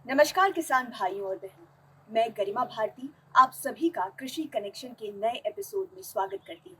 नमस्कार किसान भाइयों और बहनों, मैं गरिमा भारती आप सभी का कृषि कनेक्शन के नए एपिसोड में स्वागत करती हूँ।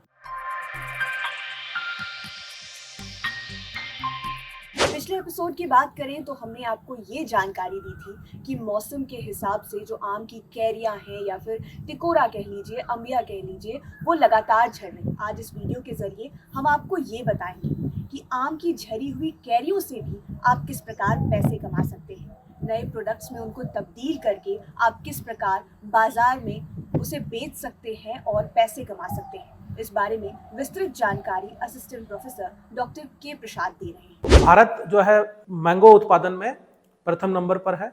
पिछले एपिसोड की बात करें तो हमने आपको ये जानकारी दी थी कि मौसम के हिसाब से जो आम की कैरियां हैं या फिर टिकोरा कह लीजिए, अम्बिया कह लीजिए, वो लगातार झड़ रही। आज इस वीडियो के जरिए हम आपको ये बताएंगे कि आम की झरी हुई कैरियों से भी आप किस प्रकार पैसे कमा सकते हैं। नए प्रोडक्ट्स में उनको तब्दील करके आप किस प्रकार बाजार में उसे बेच सकते हैं और पैसे कमा सकते हैं। इस बारे में विस्तृत जानकारी असिस्टेंट प्रोफेसर डॉक्टर के प्रसाद दे रहे हैं। भारत जो है मैंगो उत्पादन में प्रथम नंबर पर है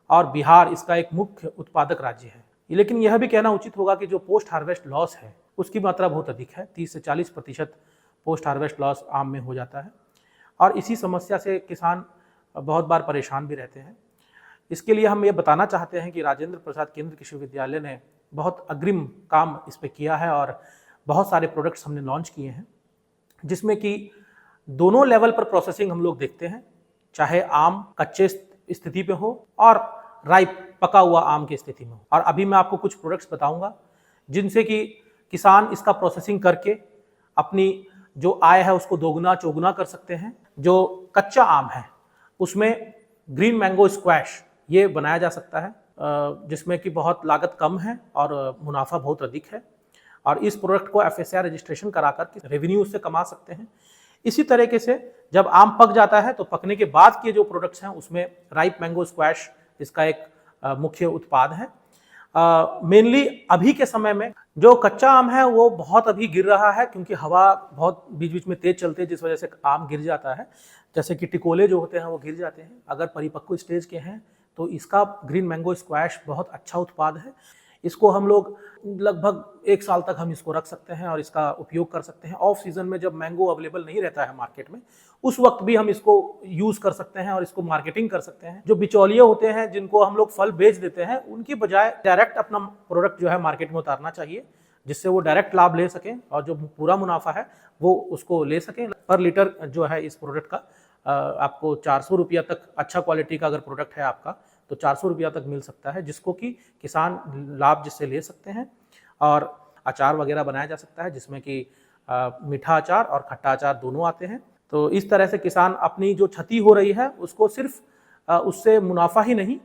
और बिहार इसका एक मुख्य उत्पादक राज्य है। लेकिन यह भी कहना उचित होगा कि जो पोस्ट हार्वेस्ट लॉस है उसकी मात्रा बहुत अधिक है। 30 से 40% पोस्ट हार्वेस्ट लॉस आम में हो जाता है और इसी समस्या से किसान बहुत बार परेशान भी रहते हैं। इसके लिए हम ये बताना चाहते हैं कि राजेंद्र प्रसाद केंद्रीय कृषि विश्वविद्यालय ने बहुत अग्रिम काम इस पर किया है और बहुत सारे प्रोडक्ट्स हमने लॉन्च किए हैं, जिसमें कि दोनों लेवल पर प्रोसेसिंग हम लोग देखते हैं, चाहे आम कच्चे स्थिति पे हो और राइप पका हुआ आम की स्थिति में हो। और अभी मैं आपको कुछ प्रोडक्ट्स बताऊंगा जिनसे कि किसान इसका प्रोसेसिंग करके अपनी जो आय है उसको दोगुना चौगुना कर सकते हैं। जो कच्चा आम है उसमें ग्रीन मैंगो स्क्वैश ये बनाया जा सकता है, जिसमें कि बहुत लागत कम है और मुनाफा बहुत अधिक है और इस प्रोडक्ट को FSI रजिस्ट्रेशन कराकर रेवेन्यू उससे कमा सकते हैं। इसी तरीके से जब आम पक जाता है तो पकने के बाद के जो प्रोडक्ट्स हैं उसमें राइप मैंगो स्क्वैश इसका एक मुख्य उत्पाद है। मेनली अभी के समय में जो कच्चा आम है वो बहुत अभी गिर रहा है, क्योंकि हवा बहुत बीच बीच में तेज चलती है जिस वजह से आम गिर जाता है। जैसे कि टिकोले जो होते हैं वो गिर जाते हैं। अगर परिपक्व स्टेज के हैं तो इसका ग्रीन मैंगो स्क्वैश बहुत अच्छा उत्पाद है। इसको हम लोग लगभग 1 साल तक हम इसको रख सकते हैं और इसका उपयोग कर सकते हैं। ऑफ सीजन में जब मैंगो अवेलेबल नहीं रहता है मार्केट में, उस वक्त भी हम इसको यूज कर सकते हैं और इसको मार्केटिंग कर सकते हैं। जो बिचौलिए होते हैं जिनको हम लोग फल बेच देते हैं, उनकी बजाय डायरेक्ट अपना प्रोडक्ट जो है मार्केट में उतारना चाहिए, जिससे वो डायरेक्ट लाभ ले सकें और जो पूरा मुनाफा है वो उसको ले सकें। पर लीटर जो है इस प्रोडक्ट का आपको 400 रुपया तक, अच्छा क्वालिटी का अगर प्रोडक्ट है आपका तो 400 रुपया तक मिल सकता है, जिसको कि किसान लाभ जिससे ले सकते हैं। और अचार वगैरह बनाया जा सकता है जिसमें कि मीठा अचार और खट्टा अचार दोनों आते हैं। तो इस तरह से किसान अपनी जो क्षति हो रही है उसको सिर्फ उससे मुनाफा ही नहीं,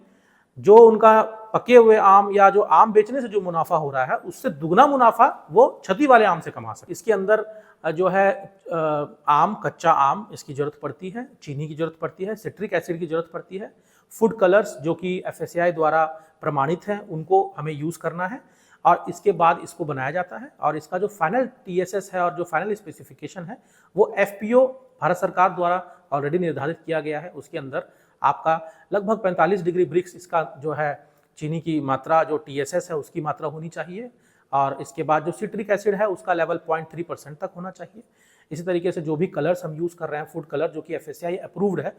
जो उनका पके हुए आम या जो आम बेचने से जो मुनाफा हो रहा है उससे दुगना मुनाफा वो क्षति वाले आम से कमा सकते। इसके अंदर जो है आम, कच्चा आम, इसकी जरूरत पड़ती है, चीनी की जरूरत पड़ती है, सिट्रिक एसिड की जरूरत पड़ती है, फूड कलर्स जो कि FSI द्वारा प्रमाणित हैं उनको हमें यूज़ करना है और इसके बाद इसको बनाया जाता है। और इसका जो फाइनल TSS है और जो फाइनल स्पेसिफिकेशन है वो FPO भारत सरकार द्वारा ऑलरेडी निर्धारित किया गया है। उसके अंदर आपका लगभग 45 डिग्री ब्रिक्स इसका जो है चीनी की मात्रा, जो TSS है उसकी मात्रा होनी चाहिए और इसके बाद जो सिट्रिक एसिड है उसका लेवल 0.3% तक होना चाहिए। इसी तरीके से जो भी कलर्स हम यूज़ कर रहे हैं, फूड कलर जो कि FSI अप्रूव्ड है,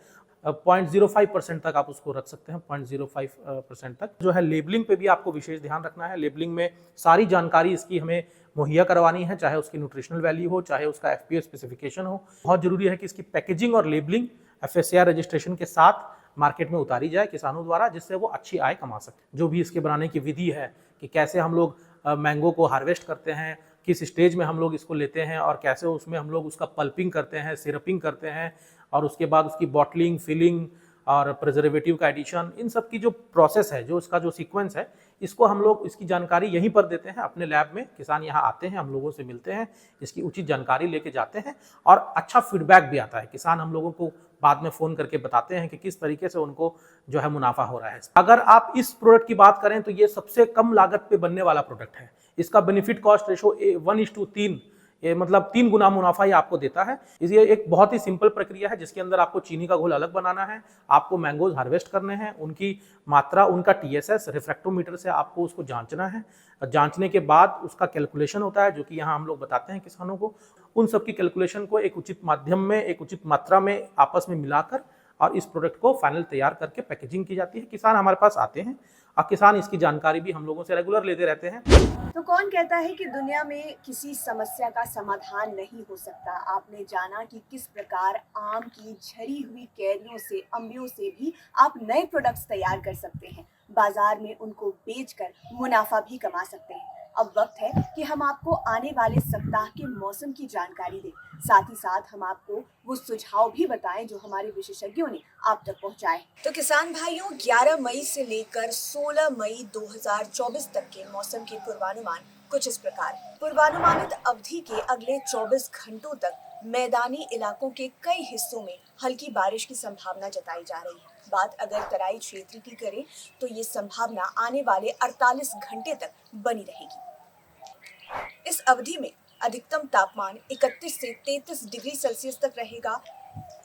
0.05% तक आप उसको रख सकते हैं, 0.05% तक। जो है लेबलिंग पे भी आपको विशेष ध्यान रखना है। लेबलिंग में सारी जानकारी इसकी हमें मुहैया करवानी है, चाहे उसकी न्यूट्रिशनल वैल्यू हो, चाहे उसका FPO स्पेसिफिकेशन हो। बहुत जरूरी है कि इसकी पैकेजिंग और लेबलिंग FSI रजिस्ट्रेशन के साथ मार्केट में उतारी जाए किसानों द्वारा, जिससे वो अच्छी आय कमा सके। जो भी इसके बनाने की विधि है कि कैसे हम लोग मैंगो को हार्वेस्ट करते हैं, किस स्टेज में हम लोग इसको लेते हैं और कैसे उसमें हम लोग उसका पल्पिंग करते हैं, सिरपिंग करते हैं और उसके बाद उसकी बॉटलिंग, फिलिंग और प्रिजर्वेटिव का एडिशन, इन सब की जो प्रोसेस है, जो इसका जो सीक्वेंस है, इसको हम लोग इसकी जानकारी यहीं पर देते हैं अपने लैब में। किसान यहाँ आते हैं, हम लोगों से मिलते हैं, इसकी उचित जानकारी लेके जाते हैं और अच्छा फीडबैक भी आता है। किसान हम लोगों को बाद में फ़ोन करके बताते हैं कि किस तरीके से उनको जो है मुनाफा हो रहा है। अगर आप इस प्रोडक्ट की बात करें तो ये सबसे कम लागत पे बनने वाला प्रोडक्ट है। इसका बेनिफिट कॉस्ट रेशो 1:3, ये मतलब 3 गुना मुनाफा ही आपको देता है। ये एक बहुत ही सिंपल प्रक्रिया है जिसके अंदर आपको चीनी का घोल अलग बनाना है, आपको मैंगोज हार्वेस्ट करने हैं, उनकी मात्रा, उनका TSS रिफ्रैक्टोमीटर से आपको उसको जांचना है। जांचने के बाद उसका कैलकुलेशन होता है जो कि यहाँ हम लोग बताते हैं किसानों को। उन सब की कैलकुलेशन को एक उचित माध्यम में, एक उचित मात्रा में आपस में मिलाकर और इस प्रोडक्ट को फाइनल तैयार करके पैकेजिंग की जाती है। किसान हमारे पास आते हैं और किसान इसकी जानकारी भी हम लोगों से रेगुलर लेते रहते हैं। तो कौन कहता है कि दुनिया में किसी समस्या का समाधान नहीं हो सकता। आपने जाना कि किस प्रकार आम की झरी हुई कैरियों से, अम्बियों से भी आप नए प्रोडक्ट्स तैयार कर सकते हैं, बाजार में उनको बेचकर मुनाफा भी कमा सकते हैं। अब वक्त है कि हम आपको आने वाले सप्ताह के मौसम की जानकारी दें, साथ ही साथ हम आपको वो सुझाव भी बताएं जो हमारे विशेषज्ञों ने आप तक पहुंचाए। तो किसान भाइयों, 11 मई से लेकर 16 मई 2024 तक के मौसम के पूर्वानुमान कुछ इस प्रकार। पूर्वानुमानित अवधि के अगले 24 घंटों तक मैदानी इलाकों के कई हिस्सों में हल्की बारिश की संभावना जताई जा रही है। बात अगर तराई क्षेत्र की करें तो ये संभावना आने वाले 48 घंटे तक बनी रहेगी। इस अवधि में अधिकतम तापमान 31 से 33 डिग्री सेल्सियस तक रहेगा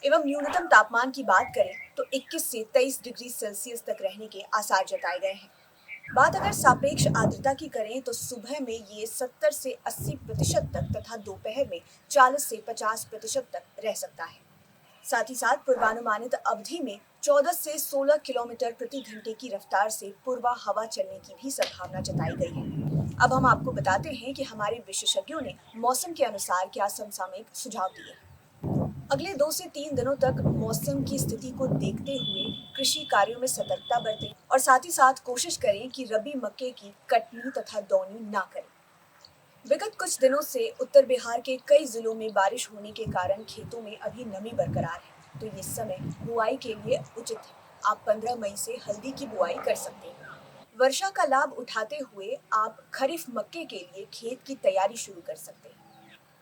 एवं न्यूनतम तापमान की बात करें तो 21 से 23 डिग्री सेल्सियस तक रहने के आसार जताए गए हैं। बात अगर सापेक्ष आर्द्रता की करें तो सुबह में ये 70 से 80% तक तथा दोपहर में 40 से 50% तक रह सकता है। साथ ही साथ पूर्वानुमानित अवधि में 14 से 16 किलोमीटर प्रति घंटे की रफ्तार से पूर्वा हवा चलने की भी संभावना जताई गई है। अब हम आपको बताते हैं कि हमारे विशेषज्ञों ने मौसम के अनुसार क्या समसामयिक सुझाव दिए। अगले 2 से 3 दिनों तक मौसम की स्थिति को देखते हुए कृषि कार्यों में सतर्कता बरतें और साथ ही साथ कोशिश करें कि रबी मक्के की कटनी तथा दौनी ना करें। विगत कुछ दिनों से उत्तर बिहार के कई जिलों में बारिश होने के कारण खेतों में अभी नमी बरकरार है, तो ये समय बुआई के लिए उचित है। आप 15 मई से हल्दी की बुआई कर सकते हैं। वर्षा का लाभ उठाते हुए आप खरीफ मक्के के लिए खेत की तैयारी शुरू कर सकते हैं।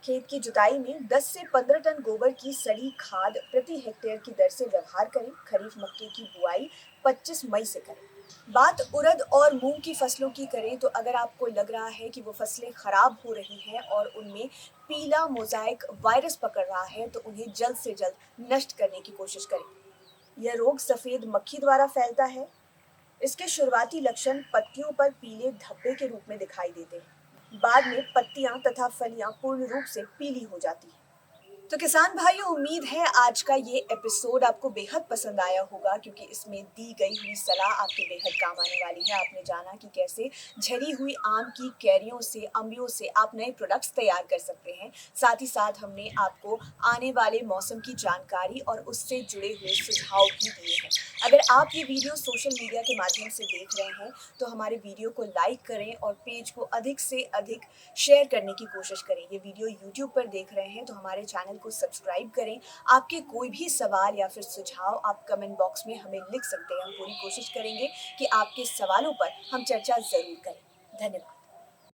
खेत की जुताई में 10 से 15 टन गोबर की सड़ी खाद प्रति हेक्टेयर की दर से व्यवहार करें। खरीफ मक्के की बुआई 25 मई से करें। बात उड़द और मूंग की फसलों की करें तो अगर आपको लग रहा है कि वो फसलें खराब हो रही हैं और उनमें पीला मोज़ाइक वायरस पकड़ रहा है तो उन्हें जल्द से जल्द नष्ट करने की कोशिश करें। यह रोग सफेद मक्खी द्वारा फैलता है। इसके शुरुआती लक्षण पत्तियों पर पीले धब्बे के रूप में दिखाई देते हैं। बाद में पत्तियां तथा फलियां पूर्ण रूप से पीली हो जाती हैं। तो किसान भाइयों, उम्मीद है आज का ये एपिसोड आपको बेहद पसंद आया होगा, क्योंकि इसमें दी गई हुई सलाह आपके बेहद काम आने वाली है। आपने जाना कि कैसे झरी हुई आम की कैरियों से, अम्बियों से आप नए प्रोडक्ट्स तैयार कर सकते हैं। साथ ही साथ हमने आपको आने वाले मौसम की जानकारी और उससे जुड़े हुए सुझाव भी दिए हैं। अगर आप ये वीडियो सोशल मीडिया के माध्यम से देख रहे हैं तो हमारे वीडियो को लाइक करें और पेज को अधिक से अधिक शेयर करने की कोशिश करें। ये वीडियो यूट्यूब पर देख रहे हैं तो हमारे चैनल को सब्सक्राइब करें। आपके कोई भी सवाल या फिर सुझाव आप कमेंट बॉक्स में हमें लिख सकते हैं। हम पूरी कोशिश करेंगे कि आपके सवालों पर हम चर्चा जरूर करें। धन्यवाद।